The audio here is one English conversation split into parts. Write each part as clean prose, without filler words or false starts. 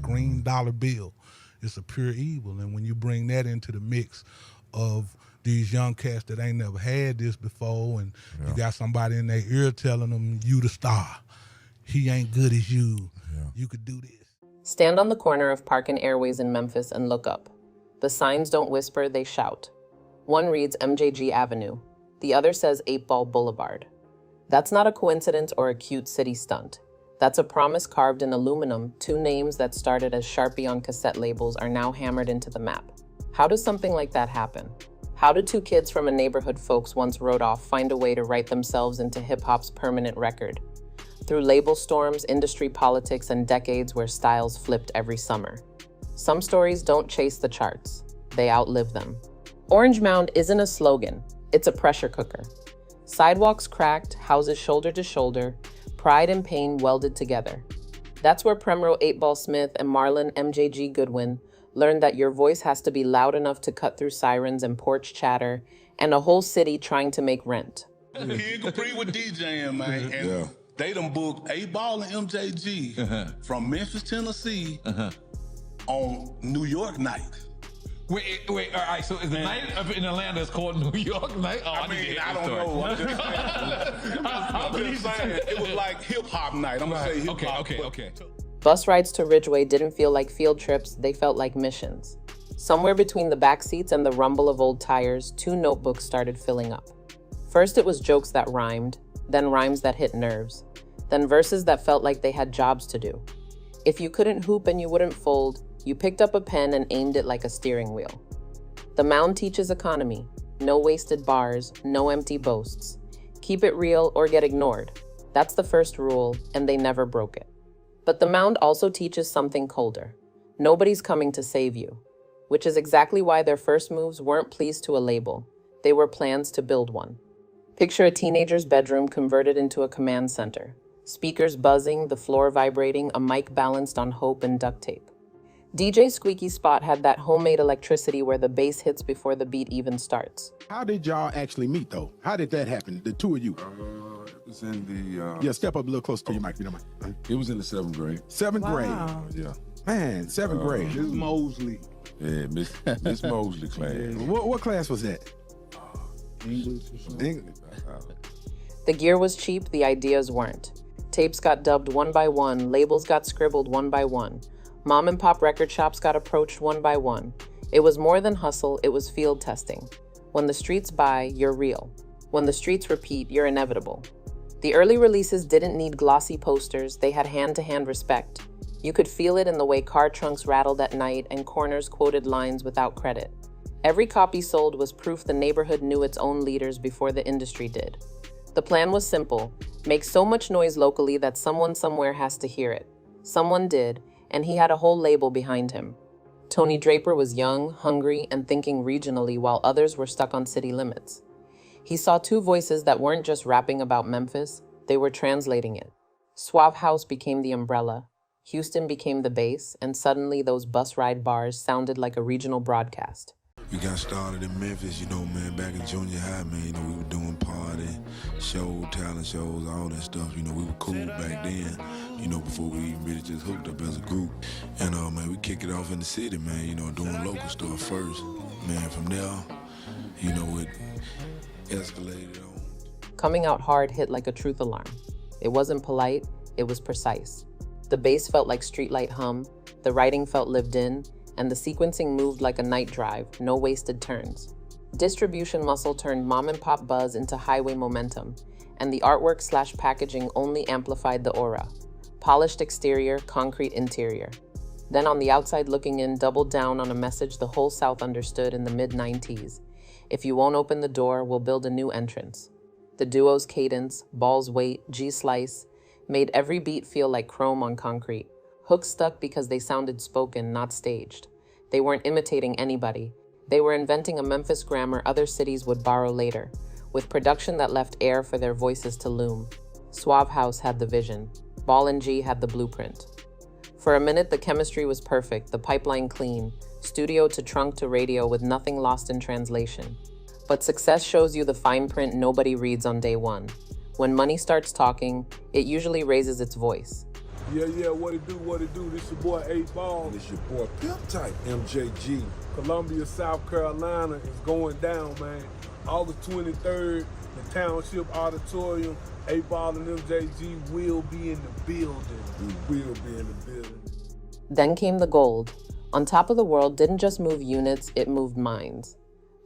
green dollar bill. It's a pure evil. And when you bring that into the mix of these young cats that ain't never had this before, and you got somebody in their ear telling them, you the star. He ain't good as you. You could do this. Stand on the corner of Park and Airways in Memphis and look up. The signs don't whisper, they shout. One reads MJG Avenue. The other says 8Ball Boulevard. That's not a coincidence or a cute city stunt. That's a promise carved in aluminum. Two names that started as Sharpie on cassette labels are now hammered into the map. How does something like that happen? How did two kids from a neighborhood folks once wrote off find a way to write themselves into hip-hop's permanent record? Through label storms, industry politics, and decades where styles flipped every summer. Some stories don't chase the charts. They outlive them. Orange Mound isn't a slogan. It's a pressure cooker. Sidewalks cracked, houses shoulder to shoulder, pride and pain welded together. That's where Premro 8Ball Smith and Marlon MJG Goodwin learned that your voice has to be loud enough to cut through sirens and porch chatter and a whole city trying to make rent. He compete with DJing, man. And they done booked 8Ball and MJG from Memphis, Tennessee on New York night. Wait, all right, so is the night up in Atlanta is called New York night? Oh, I don't know. I'm just saying. It was like hip-hop night. I'm going to say hip-hop. Okay. Bus rides to Ridgeway didn't feel like field trips, they felt like missions. Somewhere between the back seats and the rumble of old tires, two notebooks started filling up. First it was jokes that rhymed, then rhymes that hit nerves, then verses that felt like they had jobs to do. If you couldn't hoop and you wouldn't fold, you picked up a pen and aimed it like a steering wheel. The Mound teaches economy. No wasted bars, no empty boasts. Keep it real or get ignored. That's the first rule, and they never broke it. But the Mound also teaches something colder. Nobody's coming to save you, which is exactly why their first moves weren't pleas to a label. They were plans to build one. Picture a teenager's bedroom converted into a command center. Speakers buzzing, the floor vibrating, a mic balanced on hope and duct tape. DJ Squeaky Spot had that homemade electricity where the bass hits before the beat even starts. How did y'all actually meet, though? How did that happen, the two of you? It was in the... yeah, step up a little closer to your mic, if you don't mind. It was in the 7th grade. 7th grade? Yeah. Man, 7th grade. Miss Mosley. Yeah, Miss Mosley class. What class was that? English or something. The gear was cheap, the ideas weren't. Tapes got dubbed one by one, labels got scribbled one by one. Mom and pop record shops got approached one by one. It was more than hustle, it was field testing. When the streets buy, you're real. When the streets repeat, you're inevitable. The early releases didn't need glossy posters, they had hand-to-hand respect. You could feel it in the way car trunks rattled at night and corners quoted lines without credit. Every copy sold was proof the neighborhood knew its own leaders before the industry did. The plan was simple: make so much noise locally that someone somewhere has to hear it. Someone did, and he had a whole label behind him. Tony Draper was young, hungry, and thinking regionally while others were stuck on city limits. He saw two voices that weren't just rapping about Memphis, they were translating it. Suave House became the umbrella, Houston became the base, and suddenly those bus ride bars sounded like a regional broadcast. We got started in Memphis, man, back in junior high, man, we were doing party, show, talent shows, all that stuff, we were cool back then, before we even really just hooked up as a group. And, man, we kicked it off in the city, man, doing local stuff first. Man, from there, it escalated on. Coming out hard hit like a truth alarm. It wasn't polite, it was precise. The bass felt like streetlight hum, the writing felt lived in, and the sequencing moved like a night drive, no wasted turns. Distribution muscle turned mom-and-pop buzz into highway momentum, and the artwork/packaging only amplified the aura. Polished exterior, concrete interior. Then on the outside looking in, doubled down on a message the whole South understood in the mid-90s. If you won't open the door, we'll build a new entrance. The duo's cadence, ball's weight, G-slice, made every beat feel like chrome on concrete. Hooks stuck because they sounded spoken, not staged. They weren't imitating anybody. They were inventing a Memphis grammar other cities would borrow later, with production that left air for their voices to loom. Suave House had the vision. Ball and G had the blueprint. For a minute, the chemistry was perfect, the pipeline clean, studio to trunk to radio with nothing lost in translation. But success shows you the fine print nobody reads on day one. When money starts talking, it usually raises its voice. Yeah, what it do? This your boy 8Ball. It's your boy Pimp Type MJG. Columbia, South Carolina is going down, man. August 23rd, the Township Auditorium. 8Ball and MJG will be in the building. We will be in the building. Then came the gold. On Top of the World didn't just move units, it moved minds.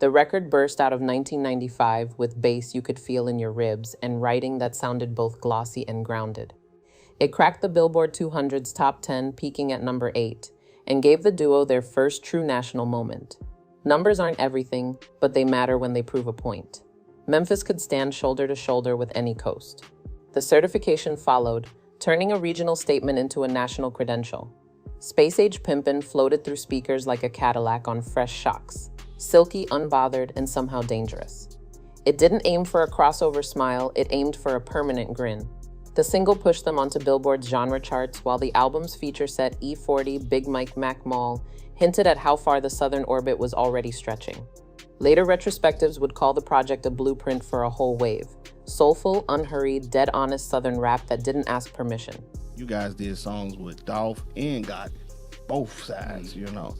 The record burst out of 1995 with bass you could feel in your ribs and writing that sounded both glossy and grounded. It cracked the Billboard 200's top 10, peaking at number 8, and gave the duo their first true national moment. Numbers aren't everything, but they matter when they prove a point. Memphis could stand shoulder to shoulder with any coast. The certification followed, turning a regional statement into a national credential. Space Age Pimpin' floated through speakers like a Cadillac on fresh shocks, silky, unbothered, and somehow dangerous. It didn't aim for a crossover smile, it aimed for a permanent grin. The single pushed them onto Billboard's genre charts, while the album's feature set E40 Big Mike Mac Mall hinted at how far the southern orbit was already stretching. Later retrospectives would call the project a blueprint for a whole wave. Soulful, unhurried, dead honest southern rap that didn't ask permission. You guys did songs with Dolph and Gotti, both sides, you know.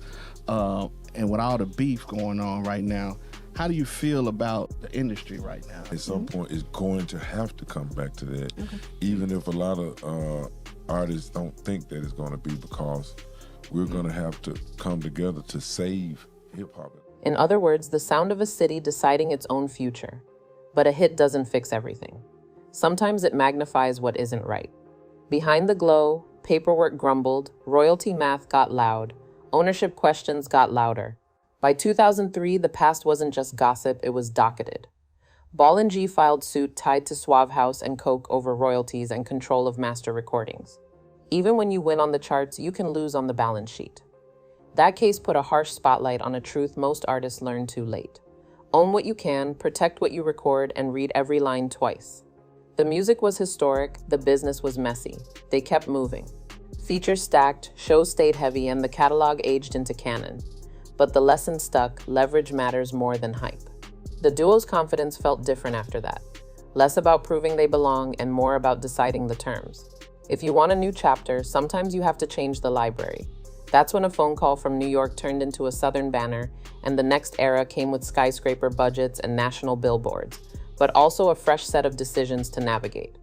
And with all the beef going on right now, how do you feel about the industry right now? At some point, it's going to have to come back to that, even if a lot of artists don't think that it's going to be, because we're going to have to come together to save hip-hop. In other words, the sound of a city deciding its own future. But a hit doesn't fix everything. Sometimes it magnifies what isn't right. Behind the glow, paperwork grumbled, royalty math got loud, ownership questions got louder. By 2003, the past wasn't just gossip, it was docketed. Ball and G filed suit tied to Suave House and Coke over royalties and control of master recordings. Even when you win on the charts, you can lose on the balance sheet. That case put a harsh spotlight on a truth most artists learn too late. Own what you can, protect what you record, and read every line twice. The music was historic, the business was messy. They kept moving. Features stacked, shows stayed heavy, and the catalog aged into canon. But the lesson stuck: leverage matters more than hype. The duo's confidence felt different after that. Less about proving they belong and more about deciding the terms. If you want a new chapter, sometimes you have to change the library. That's when a phone call from New York turned into a Southern banner, and the next era came with skyscraper budgets and national billboards, but also a fresh set of decisions to navigate.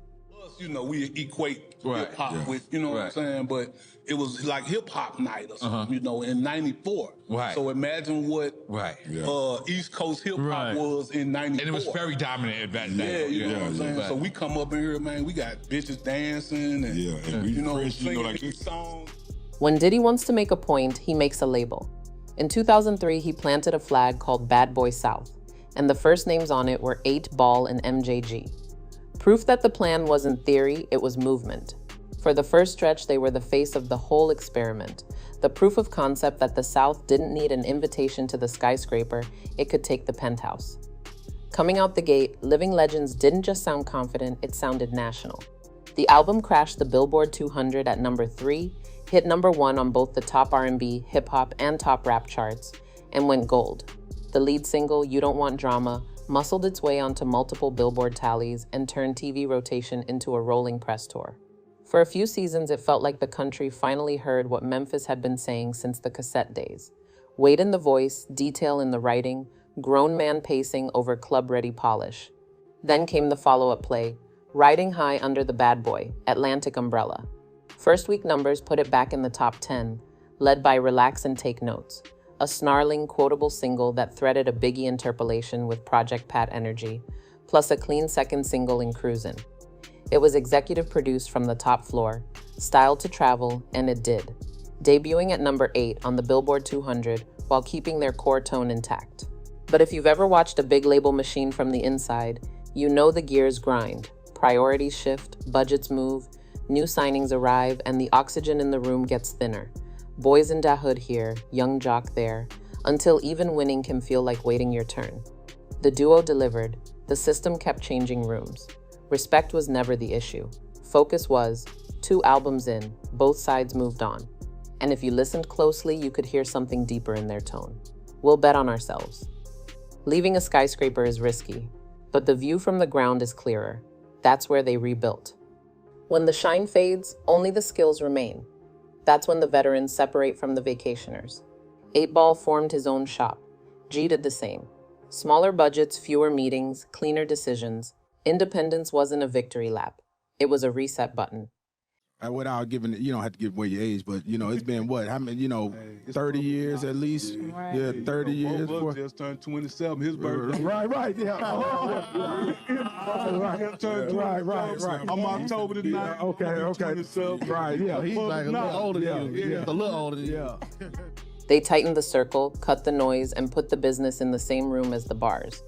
You know, we equate hip-hop with, you know what I'm saying, but it was like hip-hop night or something, you know, in 94. So imagine what East Coast hip-hop was in 94. And it was very dominant at that time. Yeah, you know what I'm saying? So we come up in here, man, we got bitches dancing and, we you know, fresh, singing like these songs. When Diddy wants to make a point, he makes a label. In 2003, he planted a flag called Bad Boy South, and the first names on it were 8Ball and MJG. Proof that the plan wasn't theory, it was movement. For the first stretch, they were the face of the whole experiment, the proof of concept that the South didn't need an invitation to the skyscraper, it could take the penthouse. Coming out the gate, Living Legends didn't just sound confident, it sounded national. The album crashed the Billboard 200 at number 3, hit number 1 on both the top R&B, hip-hop, and top rap charts, and went gold. The lead single, You Don't Want Drama, muscled its way onto multiple Billboard tallies and turned TV rotation into a rolling press tour. For a few seasons, it felt like the country finally heard what Memphis had been saying since the cassette days. Weight in the voice, detail in the writing, grown man pacing over club-ready polish. Then came the follow-up play, Riding High Under the Bad Boy, Atlantic Umbrella. First week numbers put it back in the top 10, led by Relax and Take Notes, a snarling, quotable single that threaded a Biggie interpolation with Project Pat energy, plus a clean second single in Cruisin'. It was executive produced from the top floor, styled to travel, and it did, debuting at number 8 on the Billboard 200 while keeping their core tone intact. But if you've ever watched a big label machine from the inside, you know the gears grind, priorities shift, budgets move, new signings arrive, and the oxygen in the room gets thinner. Boys in Da Hood here, young jock there, until even winning can feel like waiting your turn. The duo delivered. The system kept changing rooms. Respect was never the issue. Focus was, 2 albums in, both sides moved on. And if you listened closely, you could hear something deeper in their tone. We'll bet on ourselves. Leaving a skyscraper is risky, but the view from the ground is clearer. That's where they rebuilt. When the shine fades, only the skills remain. That's when the veterans separate from the vacationers. 8Ball formed his own shop. G did the same. Smaller budgets, fewer meetings, cleaner decisions. Independence wasn't a victory lap. It was a reset button. Without giving it, you don't have to give away your age, but it's been what? How many? 30 years at least. Right. Yeah, 30 years. Both just turned 27. His birthday. Right. Yeah. Right. I'm October the 9th. Okay. 27. Right. Yeah. He's like a little older than you. A little older than you. They tightened the circle, cut the noise, and put the business in the same room as the bars.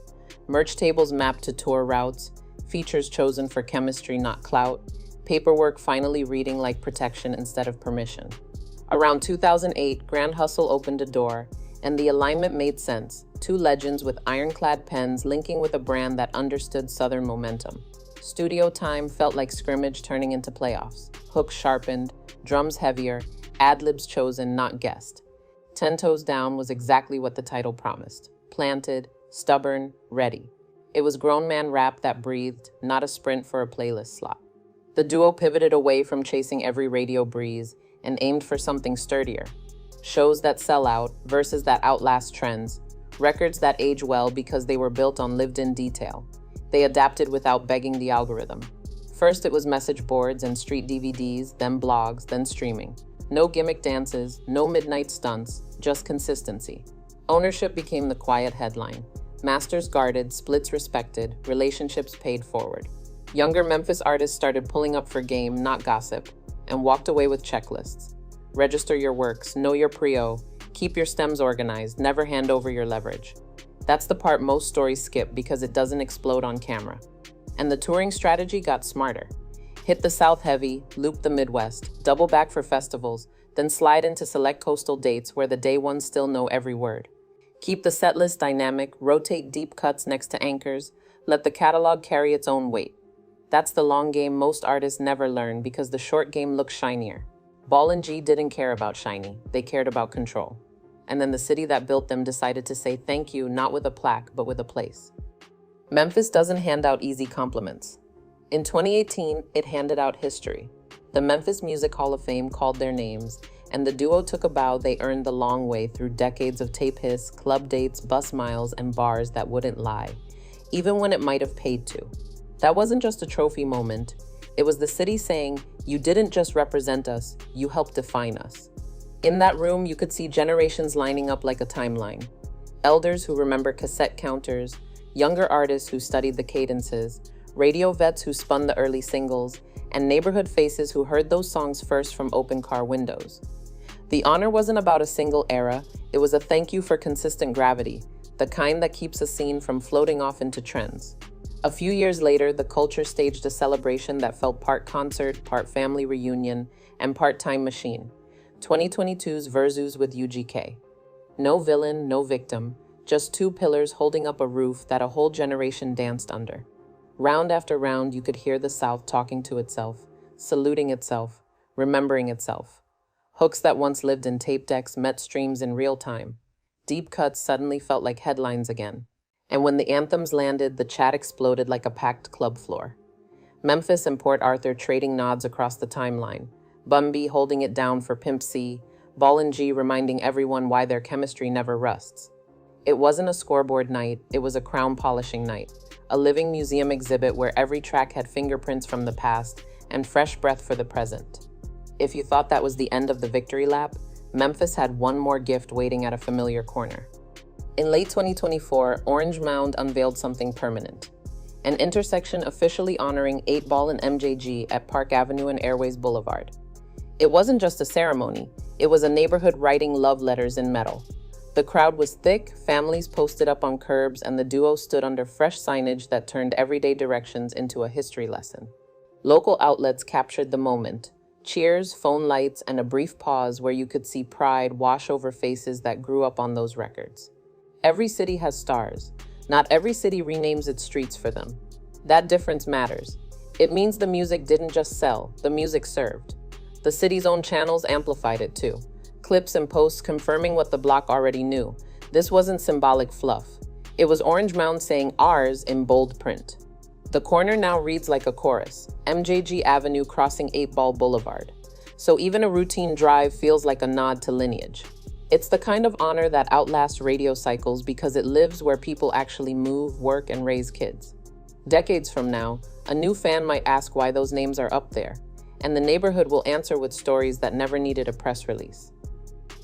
Merch tables mapped to tour routes, features chosen for chemistry, not clout, paperwork finally reading like protection instead of permission. Around 2008, Grand Hustle opened a door, and the alignment made sense. Two legends with ironclad pens linking with a brand that understood Southern momentum. Studio time felt like scrimmage turning into playoffs. Hooks sharpened, drums heavier, ad-libs chosen, not guessed. 10 Toes Down was exactly what the title promised. Planted, stubborn, ready. It was grown man rap that breathed, not a sprint for a playlist slot. The duo pivoted away from chasing every radio breeze and aimed for something sturdier. Shows that sell out, verses that outlast trends, records that age well because they were built on lived-in detail. They adapted without begging the algorithm. First it was message boards and street DVDs, then blogs, then streaming. No gimmick dances, no midnight stunts, just consistency. Ownership became the quiet headline. Masters guarded, splits respected, relationships paid forward. Younger Memphis artists started pulling up for game, not gossip, and walked away with checklists. Register your works, know your prio, keep your stems organized, never hand over your leverage. That's the part most stories skip because it doesn't explode on camera. And the touring strategy got smarter. Hit the South heavy, loop the Midwest, double back for festivals, then slide into select coastal dates where the day ones still know every word. Keep the setlist dynamic, rotate deep cuts next to anchors, let the catalog carry its own weight. That's the long game most artists never learn because the short game looks shinier. Ball and G didn't care about shiny, they cared about control. And then the city that built them decided to say thank you not with a plaque, but with a place. Memphis doesn't hand out easy compliments. In 2018, it handed out history. The Memphis Music Hall of Fame called their names, and the duo took a bow they earned the long way through decades of tape hiss, club dates, bus miles, and bars that wouldn't lie, even when it might have paid to. That wasn't just a trophy moment. It was the city saying, you didn't just represent us, you helped define us. In that room, you could see generations lining up like a timeline. Elders who remember cassette counters, younger artists who studied the cadences, radio vets who spun the early singles, and neighborhood faces who heard those songs first from open car windows. The honor wasn't about a single era, it was a thank you for consistent gravity, the kind that keeps a scene from floating off into trends. A few years later, the culture staged a celebration that felt part concert, part family reunion, and part time machine. 2022's VERZUZ with UGK. No villain, no victim, just two pillars holding up a roof that a whole generation danced under. Round after round, you could hear the South talking to itself, saluting itself, remembering itself. Hooks that once lived in tape decks met streams in real time. Deep cuts suddenly felt like headlines again. And when the anthems landed, the chat exploded like a packed club floor. Memphis and Port Arthur trading nods across the timeline. Bumby holding it down for Pimp C, Ball and G reminding everyone why their chemistry never rusts. It wasn't a scoreboard night, it was a crown polishing night. A living museum exhibit where every track had fingerprints from the past and fresh breath for the present. If you thought that was the end of the victory lap, Memphis had one more gift waiting at a familiar corner. In late 2024, Orange Mound unveiled something permanent. An intersection officially honoring 8Ball and MJG at Park Avenue and Airways Boulevard. It wasn't just a ceremony, it was a neighborhood writing love letters in metal. The crowd was thick, families posted up on curbs, and the duo stood under fresh signage that turned everyday directions into a history lesson. Local outlets captured the moment. Cheers, phone lights, and a brief pause where you could see pride wash over faces that grew up on those records. Every city has stars. Not every city renames its streets for them. That difference matters. It means the music didn't just sell, the music served. The city's own channels amplified it too. Clips and posts confirming what the block already knew. This wasn't symbolic fluff. It was Orange Mound saying ours in bold print. The corner now reads like a chorus, MJG Avenue crossing 8-Ball Boulevard. So even a routine drive feels like a nod to lineage. It's the kind of honor that outlasts radio cycles because it lives where people actually move, work, and raise kids. Decades from now, a new fan might ask why those names are up there, and the neighborhood will answer with stories that never needed a press release.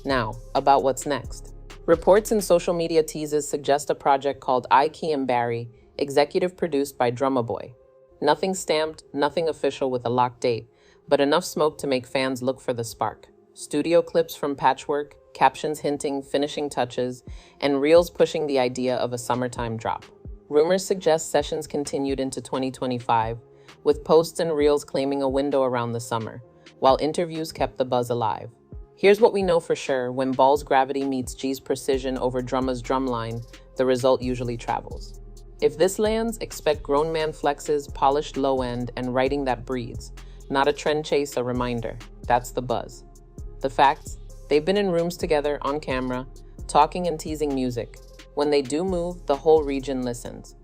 Now, about what's next. Reports and social media teases suggest a project called I Key and Barry, executive produced by Drumma Boy. Nothing stamped, nothing official with a locked date, but enough smoke to make fans look for the spark. Studio clips from Patchwork, captions hinting finishing touches, and reels pushing the idea of a summertime drop. Rumors suggest sessions continued into 2025, with posts and reels claiming a window around the summer, while interviews kept the buzz alive. Here's what we know for sure: when Ball's gravity meets G's precision over Drumma's drumline, the result usually travels. If this lands, expect grown man flexes, polished low end, and writing that breathes. Not a trend chase, a reminder. That's the buzz. The facts: they've been in rooms together, on camera, talking and teasing music. When they do move, the whole region listens.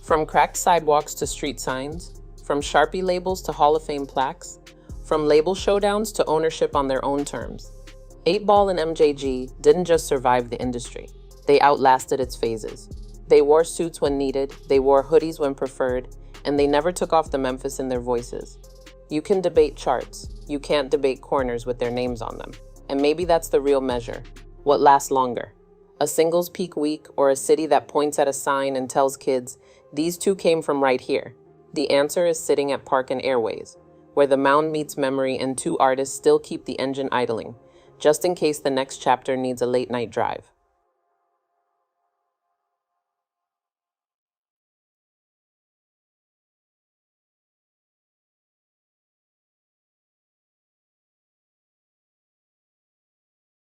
From cracked sidewalks to street signs, from Sharpie labels to Hall of Fame plaques, from label showdowns to ownership on their own terms. 8Ball and MJG didn't just survive the industry, they outlasted its phases. They wore suits when needed, they wore hoodies when preferred, and they never took off the Memphis in their voices. You can debate charts, you can't debate corners with their names on them. And maybe that's the real measure. What lasts longer? A singles peak week, or a city that points at a sign and tells kids, these two came from right here? The answer is sitting at Park and Airways, where the mound meets memory and two artists still keep the engine idling, just in case the next chapter needs a late night drive.